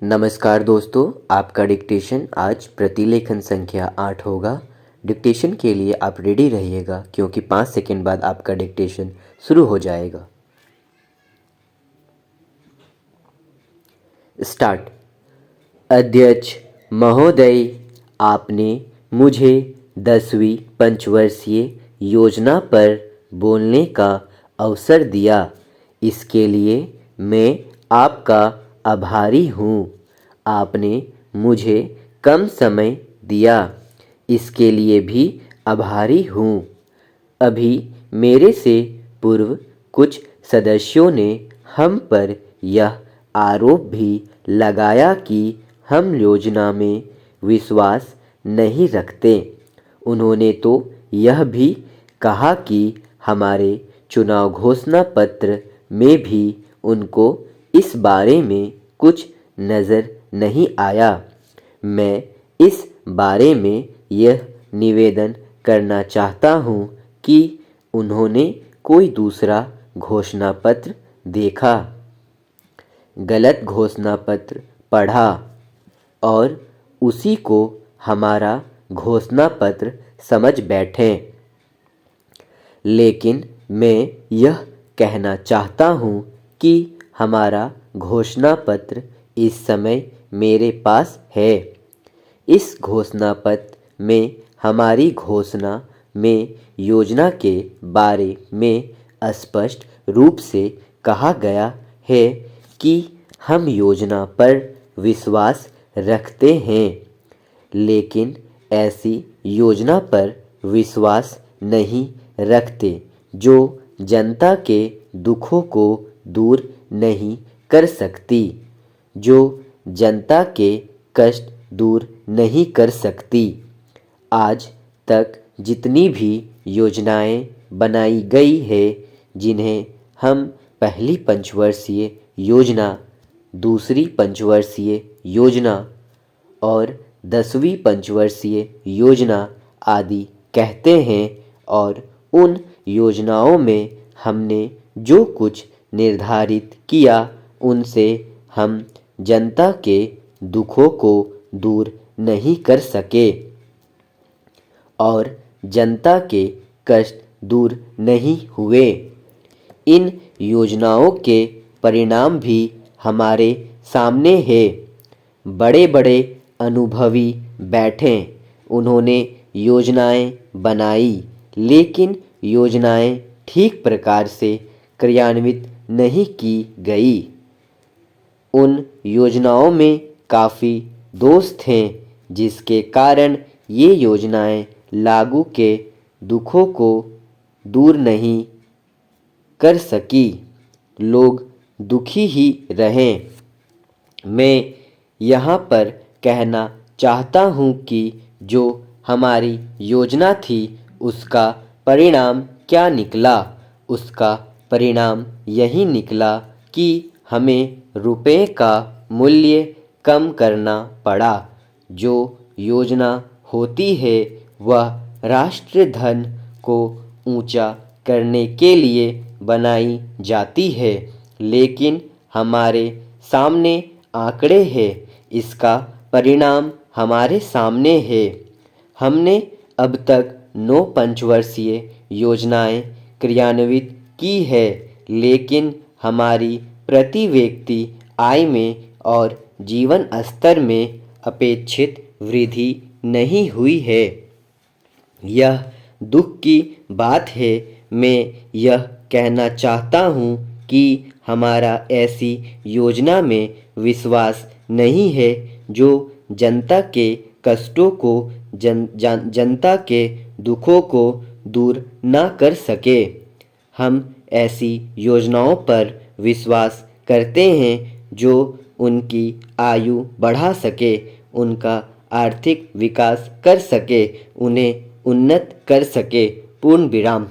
नमस्कार दोस्तों, आपका डिक्टेशन आज प्रतिलेखन संख्या 8 होगा। डिक्टेशन के लिए आप रेडी रहिएगा क्योंकि 5 सेकंड बाद आपका डिक्टेशन शुरू हो जाएगा। स्टार्ट। अध्यक्ष महोदय, आपने मुझे 10वीं पंचवर्षीय योजना पर बोलने का अवसर दिया, इसके लिए मैं आपका आभारी हूँ। आपने मुझे कम समय दिया, इसके लिए भी आभारी हूँ। अभी मेरे से पूर्व कुछ सदस्यों ने हम पर यह आरोप भी लगाया कि हम योजना में विश्वास नहीं रखते। उन्होंने तो यह भी कहा कि हमारे चुनाव घोषणा पत्र में भी उनको इस बारे में कुछ नज़र नहीं आया। मैं इस बारे में यह निवेदन करना चाहता हूँ कि उन्होंने कोई दूसरा घोषणा पत्र देखा, गलत घोषणा पत्र पढ़ा और उसी को हमारा घोषणा पत्र समझ बैठे। लेकिन मैं यह कहना चाहता हूँ कि हमारा घोषणा पत्र इस समय मेरे पास है। इस घोषणा पत्र में हमारी घोषणा में योजना के बारे में स्पष्ट रूप से कहा गया है कि हम योजना पर विश्वास रखते हैं, लेकिन ऐसी योजना पर विश्वास नहीं रखते जो जनता के दुखों को दूर नहीं कर सकती, जो जनता के कष्ट दूर नहीं कर सकती। आज तक जितनी भी योजनाएं बनाई गई है, जिन्हें हम पहली पंचवर्षीय योजना, दूसरी पंचवर्षीय योजना और 10वीं पंचवर्षीय योजना आदि कहते हैं, और उन योजनाओं में हमने जो कुछ निर्धारित किया उनसे हम जनता के दुखों को दूर नहीं कर सके और जनता के कष्ट दूर नहीं हुए। इन योजनाओं के परिणाम भी हमारे सामने है। बड़े बड़े अनुभवी बैठे, उन्होंने योजनाएं बनाई, लेकिन योजनाएं ठीक प्रकार से क्रियान्वित नहीं की गई। उन योजनाओं में काफ़ी दोष थे, जिसके कारण ये योजनाएं लागू के दुखों को दूर नहीं कर सकी। लोग दुखी ही रहें। मैं यहाँ पर कहना चाहता हूँ कि जो हमारी योजना थी उसका परिणाम क्या निकला। उसका परिणाम यही निकला कि हमें रुपए का मूल्य कम करना पड़ा। जो योजना होती है वह राष्ट्र धन को ऊंचा करने के लिए बनाई जाती है, लेकिन हमारे सामने आंकड़े हैं, इसका परिणाम हमारे सामने है। हमने अब तक 9 पंचवर्षीय योजनाएं क्रियान्वित की है, लेकिन हमारी प्रति व्यक्ति आय में और जीवन स्तर में अपेक्षित वृद्धि नहीं हुई है। यह दुख की बात है। मैं यह कहना चाहता हूँ कि हमारा ऐसी योजना में विश्वास नहीं है जो जनता के कष्टों को, जनता के दुखों को दूर न कर सके। हम ऐसी योजनाओं पर विश्वास करते हैं जो उनकी आयु बढ़ा सके, उनका आर्थिक विकास कर सके, उन्हें उन्नत कर सके। पूर्ण विराम।